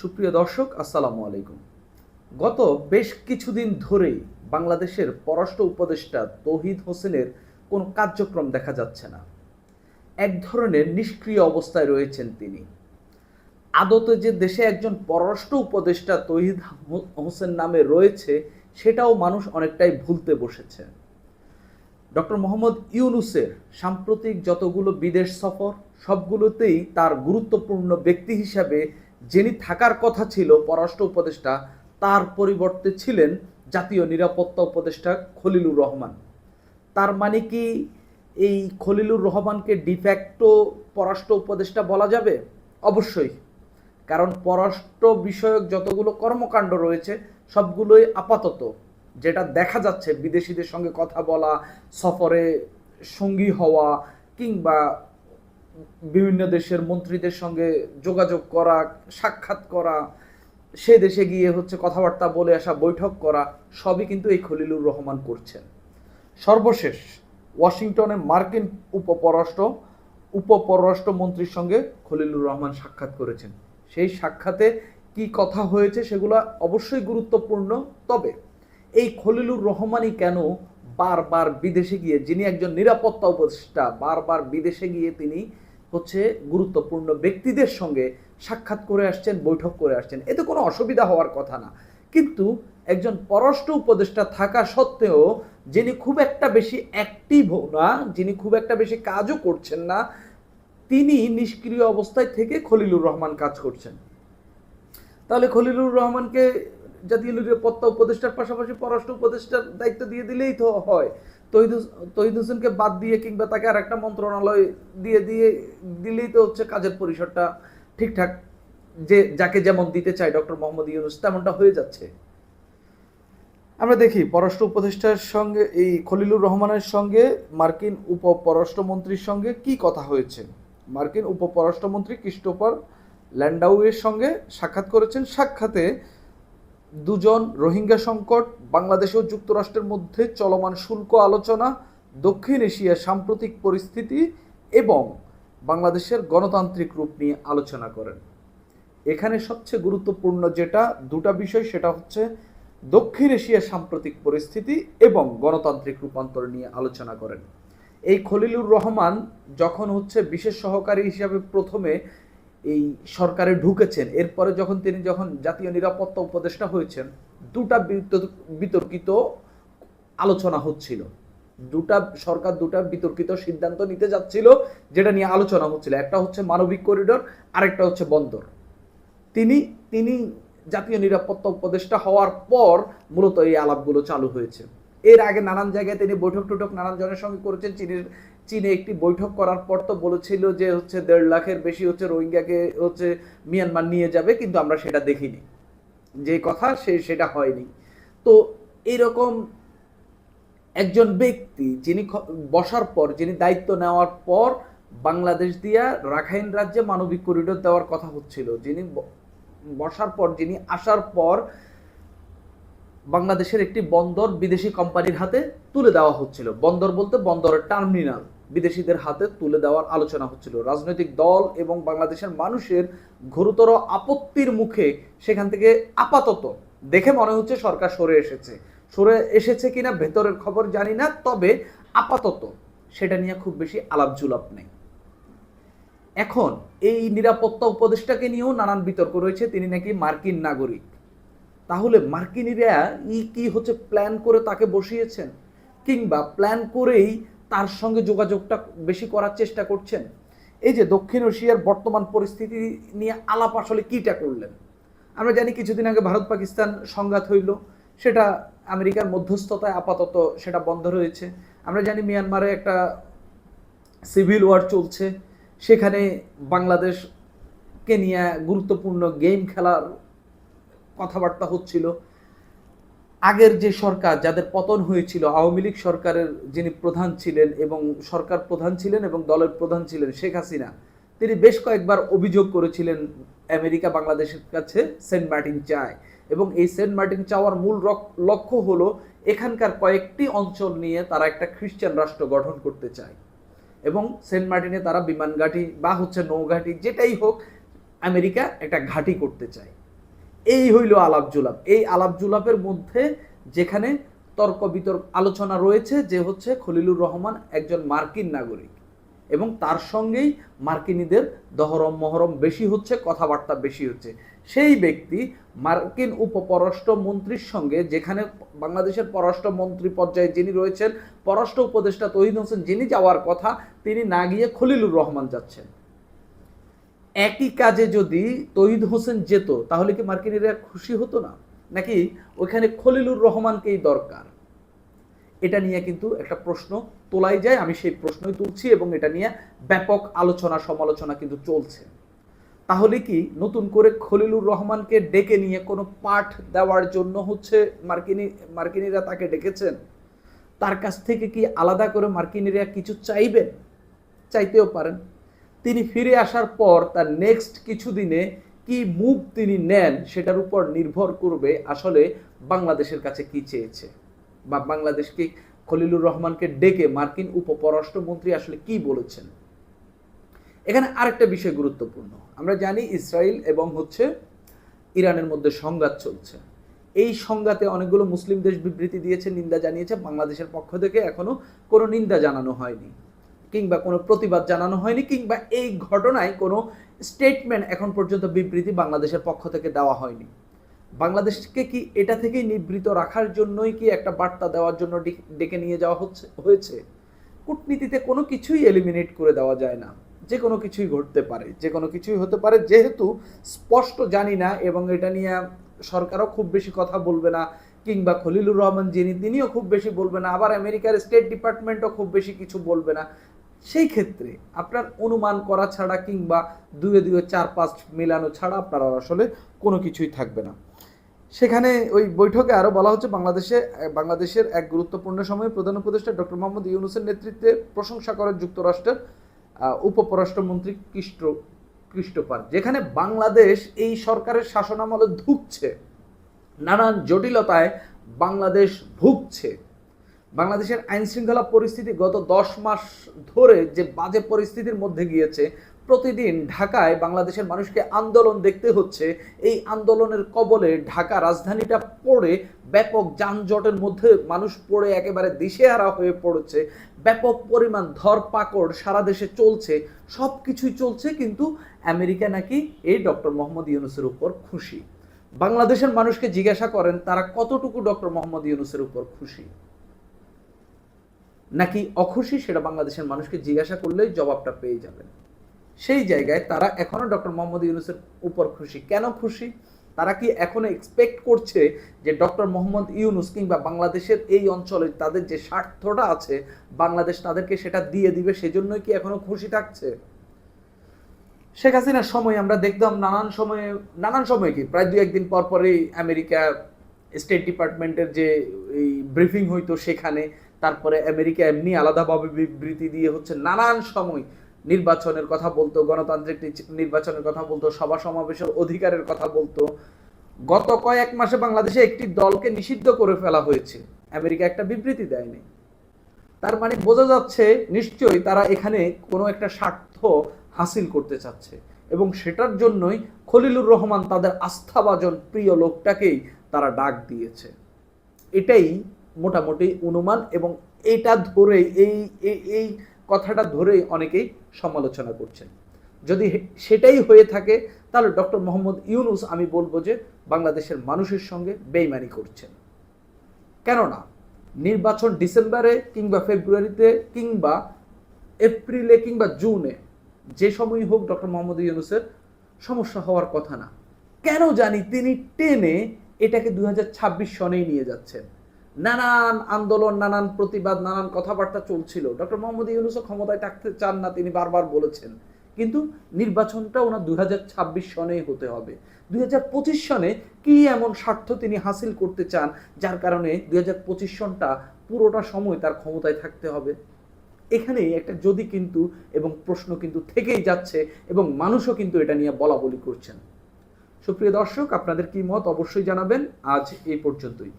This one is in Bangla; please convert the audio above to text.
সুপ্রিয় দর্শক, আসসালামু আলাইকুম। গত বেশ কিছুদিন ধরেই বাংলাদেশের পররাষ্ট্র উপদেষ্টা তৌহিদ হোসেনের কোনো কার্যক্রম দেখা যাচ্ছে না। এক ধরনের নিষ্ক্রিয় অবস্থায় রয়েছেন তিনি। আদতে যে দেশে একজন পররাষ্ট্র উপদেষ্টা তৌহিদ হোসেন নামে রয়েছে, সেটাও মানুষ অনেকটাই ভুলতে বসেছে। ডক্টর মোহাম্মদ ইউনূসের সাম্প্রতিক যতগুলো বিদেশ সফর, সবগুলোতেই তার গুরুত্বপূর্ণ ব্যক্তি হিসাবে যিনি থাকার কথা ছিল পররাষ্ট্র উপদেষ্টা, তার পরিবর্তে ছিলেন জাতীয় নিরাপত্তা উপদেষ্টা খলিলুর রহমান। তার মানে কি এই খলিলুর রহমানকে ডিফ্যাক্টো পররাষ্ট্র উপদেষ্টা বলা যাবে? অবশ্যই, কারণ পররাষ্ট্র বিষয়ক যতগুলো কর্মকাণ্ড রয়েছে সবগুলোই আপাতত, যেটা দেখা যাচ্ছে, বিদেশিদের সঙ্গে কথা বলা, সফরে সঙ্গী হওয়া, কিংবা বিভিন্ন দেশের মন্ত্রীদের সঙ্গে যোগাযোগ করা, সাক্ষাৎ করা, সে দেশে গিয়ে কথাবার্তা বলে আসা, বৈঠক করা, সবই কিন্তু এই খলিলুর রহমান করছেন। সর্বশেষ ওয়াশিংটনে মার্কিন উপপররাষ্ট্র মন্ত্রীর সঙ্গে খলিলুর রহমান সাক্ষাৎ করেছেন। সেই সাক্ষাতে কি কথা হয়েছে সেগুলো অবশ্যই গুরুত্বপূর্ণ। তবে এই খলিলুর রহমানই কেন বারবার বিদেশে গিয়ে, যিনি একজন নিরাপত্তা উপদেষ্টা, বারবার বিদেশে গিয়ে তিনি গুরুত্বপূর্ণ ব্যক্তিদের সঙ্গে সাক্ষাৎ করে আসছেন, বৈঠক করে আসছেন? এতে কোনো অসুবিধা হওয়ার কথা না, কিন্তু একজন পররাষ্ট্র উপদেষ্টা থাকা সত্ত্বেও যিনি খুব একটা বেশি অ্যাক্টিভও না, যিনি খুব একটা বেশি কাজও করছেন না, তিনি নিষ্ক্রিয় অবস্থায় থেকে খলিলুর রহমান কাজ করছেন। তাহলে খলিলুর রহমানকে জাতীয় নিরাপত্তা উপদেষ্টার পাশাপাশি পররাষ্ট্র উপদেষ্টার দায়িত্ব দিয়ে দিলেই তো হয়। তৌহিদ হোসেনকে বাদ দিয়ে কিংবা তাকে আর একটা মন্ত্রণালয় দিয়ে দিলেই তো কাজের পরিসরটা ঠিকঠাক, যে যাকে যেমন দিতে চায় ডক্টর মোহাম্মদ ইউনূস, তেমনটা হয়ে যাচ্ছে। আমরা দেখি পররাষ্ট্র উপদেষ্টার সঙ্গে, এই খলিলুর রহমানের সঙ্গে মার্কিন উপপররাষ্ট্রমন্ত্রীর সঙ্গে কি কথা হয়েছে। মার্কিন উপপররাষ্ট্রমন্ত্রী ক্রিস্টোফার ল্যান্ডাউয়ের সঙ্গে সাক্ষাৎ করেছেন। সাক্ষাতে দুজন রোহিঙ্গা সংকট, বাংলাদেশ ও যুক্তরাষ্ট্রের মধ্যে চলমান শুল্ক আলোচনা, দক্ষিণ এশিয়ার সাম্প্রতিক পরিস্থিতি এবং বাংলাদেশের গণতান্ত্রিক রূপ নিয়ে আলোচনা করেন। এখানে সবচেয়ে গুরুত্বপূর্ণ যেটা দুটা বিষয়, সেটা হচ্ছে দক্ষিণ এশিয়ার সাম্প্রতিক পরিস্থিতি এবং গণতান্ত্রিক রূপান্তর নিয়ে আলোচনা করেন। এই খলিলুর রহমান যখন বিশেষ সহকারী হিসাবে প্রথমে এই সরকারে ঢুকেছেন, এরপরে তিনি যখন জাতীয় নিরাপত্তা উপদেষ্টা হয়েছেন, দুটা বিতর্কিত আলোচনা হচ্ছিল। সরকার দুটা বিতর্কিত সিদ্ধান্ত নিতে যাচ্ছিল, যেটা নিয়ে আলোচনা হচ্ছিল। একটা মানবিক করিডোর, আরেকটা বন্দর। তিনি জাতীয় নিরাপত্তা উপদেষ্টা হওয়ার পর মূলত এই আলাপগুলো চালু হয়েছে। এর আগে নানান জায়গায় তিনি বৈঠক নানান জনের সঙ্গে করেছেন। চীনে একটি বৈঠক করার পর তো বলেছিল যে 1.5 লাখের বেশি রোহিঙ্গাকে মিয়ানমার নিয়ে যাবে, কিন্তু আমরা সেটা দেখিনি, যে কথা সেটা হয়নি। তো এইরকম একজন ব্যক্তি যিনি বসার পর, যিনি দায়িত্ব নেওয়ার পর বাংলাদেশ দিয়া রাখাইন রাজ্যে মানবিক করিডোর দেওয়ার কথা হচ্ছিল, যিনি বসার পর, যিনি আসার পর বাংলাদেশের একটি বন্দর বিদেশি কোম্পানির হাতে তুলে দেওয়া হচ্ছিল। বন্দর বলতে বন্দরের টার্মিনাল বিদেশিদের হাতে তুলে দেওয়ার আলোচনা হচ্ছিল। রাজনৈতিক দল এবং বাংলাদেশের মানুষের গুরুতর আপত্তির মুখে সেখান থেকে আপাতত দেখে মনে হচ্ছে সরকার সরে এসেছে কিনা ভেতরের খবর জানি না, তবে আপাতত সেটা নিয়ে খুব বেশি আলাপ জুলাপ নেই। এখন এই নিরাপত্তা উপদেষ্টাকে নিয়েও নানান বিতর্ক রয়েছে, তিনি নাকি মার্কিন নাগরিক। তাহলে মার্কিনিরা কি প্ল্যান করে তাকে বসিয়েছেন, কিংবা প্ল্যান করেই তার সঙ্গে যোগাযোগটা বেশি করার চেষ্টা করছেন? এই যে দক্ষিণ এশিয়ার বর্তমান পরিস্থিতি নিয়ে আলাপ আসলে কিটা করলেন? আমরা জানি কিছুদিন আগে ভারত পাকিস্তান সংঘাত হইল, সেটা আমেরিকার মধ্যস্থতায় আপাতত সেটা বন্ধ রয়েছে। আমরা জানি মিয়ানমারে একটা সিভিল ওয়ার চলছে, সেখানে বাংলাদেশকে নিয়ে গুরুত্বপূর্ণ গেম খেলার কথাবার্তা হচ্ছিল। আগের যে সরকার, যাদের পতন হয়েছিল, আওয়ামী লীগ সরকারের যিনি প্রধান ছিলেন এবং সরকার প্রধান ছিলেন এবং দলের প্রধান ছিলেন শেখ হাসিনা, তিনি বেশ কয়েকবার অভিযোগ করেছিলেন আমেরিকা বাংলাদেশের কাছে সেন্ট মার্টিন চায়, এবং এই সেন্ট মার্টিন চাওয়ার মূল লক্ষ্য হলো এখানকার কয়েকটি অঞ্চল নিয়ে তারা একটা খ্রিস্টান রাষ্ট্র গঠন করতে চায়, এবং সেন্ট মার্টিনে তারা বিমান ঘাঁটি বা নৌঘাঁটি যেটাই হোক, আমেরিকা একটা ঘাঁটি করতে চায়। এই হইল আলাপ জুলাপ। এই আলাপ জুলাপের মধ্যে যেখানে তর্ক বিতর্ক আলোচনা রয়েছে যে হচ্ছে খলিলুর রহমান একজন মার্কিন নাগরিক এবং তার সঙ্গেই মার্কিনীদের দহরম মহরম বেশি হচ্ছে, কথাবার্তা বেশি হচ্ছে। সেই ব্যক্তি মার্কিন উপপররাষ্ট্রমন্ত্রীর সঙ্গে, যেখানে বাংলাদেশের পররাষ্ট্রমন্ত্রী পর্যায়ে যিনি রয়েছেন পররাষ্ট্র উপদেষ্টা তৌহিদ হোসেন, যিনি যাওয়ার কথা তিনি না গিয়ে খলিলুর রহমান যাচ্ছেন। একই কাজে যদি তৌহিদ হোসেন যেত তাহলে কি মার্কিনীরা খুশি হতো না, নাকি ওইখানে খলিলুর রহমানকেই দরকার? এটা নিয়ে কিন্তু একটা প্রশ্ন তোলাই যায়। আমি সেই প্রশ্নই তুলছি এবং এটা নিয়ে ব্যাপক আলোচনা সমালোচনা কিন্তু চলছে। তাহলে কি নতুন করে খলিলুর রহমানকে ডেকে নিয়ে কোনো পাঠ দেওয়ার জন্য হচ্ছে মার্কিনীরা তাকে ডেকেছেন? তার কাছ থেকে কি আলাদা করে মার্কিনীরা কিছু চাইবেন? চাইতেও পারেন। তিনি ফিরে আসার পর তার নেক্সট কিছুদিনে কি মুভ তিনি নেন সেটার উপর নির্ভর করবে আসলে বাংলাদেশের কাছে কি চেয়েছে, বা বাংলাদেশকে খলিলুর রহমানকে ডেকে মার্কিন উপপররাষ্ট্রমন্ত্রী আসলে কি বলেছেন। এখানে আরেকটা বিষয় গুরুত্বপূর্ণ। আমরা জানি ইসরায়েল এবং হচ্ছে ইরানের মধ্যে সংঘাত চলছে। এই সংঘাতে অনেকগুলো মুসলিম দেশ বিবৃতি দিয়েছে, নিন্দা জানিয়েছে। বাংলাদেশের পক্ষ থেকে এখনো কোনো নিন্দা জানানো হয়নি, কিংবা কোনো প্রতিবাদ জানানো হয়নি, কিংবা এই ঘটনায় কোনো স্টেটমেন্ট এখন পর্যন্ত বিবৃতি বাংলাদেশের পক্ষ থেকে দেওয়া হয়নি। বাংলাদেশকে কি এটা থেকেই নিবৃত রাখার জন্যই কি একটা বার্তা দেওয়ার জন্য ডেকে নিয়ে যাওয়া হয়েছে? কূটনীতিতে কোনো কিছুই এলিমিনেট করে দেওয়া যায় না, যে কোনো কিছুই ঘটতে পারে, যে কোনো কিছুই হতে পারে। যেহেতু স্পষ্ট জানি না এবং এটা নিয়ে সরকারও খুব বেশি কথা বলবে না, কিংবা খলিলুর রহমান তিনিও খুব বেশি বলবে না, আবার আমেরিকার স্টেট ডিপার্টমেন্টও খুব বেশি কিছু বলবে না। সেই ক্ষেত্রে আপনার অনুমান করা ছাড়া কিংবা দুয়ে দুয়ে 4-5 মেলানো ছাড়া আপনার আসলে কোনো কিছুই থাকবে না। সেখানে ওই বৈঠকে আরও বলা হচ্ছে বাংলাদেশের এক গুরুত্বপূর্ণ সময়ে প্রধান উপদেষ্টা ডক্টর মোহাম্মদ ইউনূসের নেতৃত্বে প্রশংসা করেন যুক্তরাষ্ট্রের উপপররাষ্ট্রমন্ত্রী ক্রিস্টোফার। যেখানে বাংলাদেশ এই সরকারের শাসনামলে ধুঁকছে, নানান জটিলতায় বাংলাদেশ ভুগছে। বাংলাদেশের আইন শৃঙ্খলা পরিস্থিতি গত 10 মাস ধরে যে বাজে পরিস্থিতির মধ্যে গিয়েছে, প্রতিদিন ঢাকায় বাংলাদেশের মানুষকে আন্দোলন দেখতে হচ্ছে। এই আন্দোলনের কবলে ঢাকা রাজধানীটা পড়ে ব্যাপক যানজটের মধ্যে মানুষ পড়ে একেবারে দিশেহারা হয়ে পড়েছে। ব্যাপক পরিমাণ ধরপাকড় সারা দেশে চলছে, সব কিছুই চলছে, কিন্তু আমেরিকা নাকি এই ডক্টর মোহাম্মদ ইউনূসের উপর খুশি। বাংলাদেশের মানুষকে জিজ্ঞাসা করেন তারা কতটুকু ডক্টর মোহাম্মদ ইউনূসের উপর খুশি নাকি অখুশি, সেটা বাংলাদেশের মানুষকে জিজ্ঞাসা করলেই জবাবটা পেয়ে যাবেন। সেই জায়গায় তারা এখনো ডক্টর মোহাম্মদ ইউনূসের উপর খুশি। কেন খুশি? তারা কি এখনো এক্সপেক্ট করছে যে ডক্টর মোহাম্মদ ইউনূস কিংবা বাংলাদেশের এই অঞ্চলে তাদের যে স্বার্থটা আছে বাংলাদেশ তাদেরকে সেটা দিয়ে দিবে, সেজন্যই কি এখনো খুশি থাকছে? শেখ হাসিনার সময় আমরা দেখতাম নানান সময় কি প্রায় 2-1 দিন পর পরেই আমেরিকা স্টেট ডিপার্টমেন্টের যে এই ব্রিফিং হইতো সেখানে, তারপরে আমেরিকা এমনি আলাদাভাবে বিবৃতি দিয়ে হচ্ছে নানান সময় নির্বাচনের কথা বলতো, গণতান্ত্রিক নির্বাচনের কথা বলতো, সভা সমাবেশের অধিকারের কথা বলতো। গত কয়েক মাসে বাংলাদেশে একটি দলকে নিষিদ্ধ করে ফেলা হয়েছে, আমেরিকা একটা বিবৃতি দেয়নি। তার মানে বোঝা যাচ্ছে নিশ্চয়ই তারা এখানে কোনো একটা স্বার্থ হাসিল করতে চাচ্ছে এবং সেটার জন্যই খলিলুর রহমান তাদের আস্থাভাজন প্রিয় লোকটাকেই তারা ডাক দিয়েছে। এটাই মোটামুটি অনুমান এবং এটা ধরেই এই কথাটা ধরেই অনেকেই সমালোচনা করছেন। যদি সেটাই হয়ে থাকে তাহলে ডক্টর মোহাম্মদ ইউনূস আমি বলবো যে বাংলাদেশের মানুষের সঙ্গে বেইমানি করছেন। কেননা নির্বাচন ডিসেম্বরে কিংবা ফেব্রুয়ারিতে কিংবা এপ্রিলে কিংবা জুনে, যে সময়ই হোক ডক্টর মোহাম্মদ ইউনূসের সমস্যা হওয়ার কথা না। কেন জানি তিনি টেনে এটাকে 2026 সনেই নিয়ে যাচ্ছেন। নানান আন্দোলন, নানান প্রতিবাদ, নানান কথাবার্তা চলছিল। ডক্টর মোহাম্মদ ইউনূসও ক্ষমতায় থাকতে চান না, তিনি বারবার বলেছেন, কিন্তু নির্বাচনটা ওনার 2026 সনেই হতে হবে। 2025 সনে কি এমন স্বার্থ তিনি হাসিল করতে চান যার কারণে 2025 সনটা পুরোটা সময় তার ক্ষমতায় থাকতে হবে? এখানেই একটা যদি কিন্তু এবং প্রশ্ন কিন্তু থেকেই যাচ্ছে এবং মানুষও কিন্তু এটা নিয়ে বলা বলি করছেন। সুপ্রিয় দর্শক, আপনাদের কি মত অবশ্যই জানাবেন। আজ এই পর্যন্তই।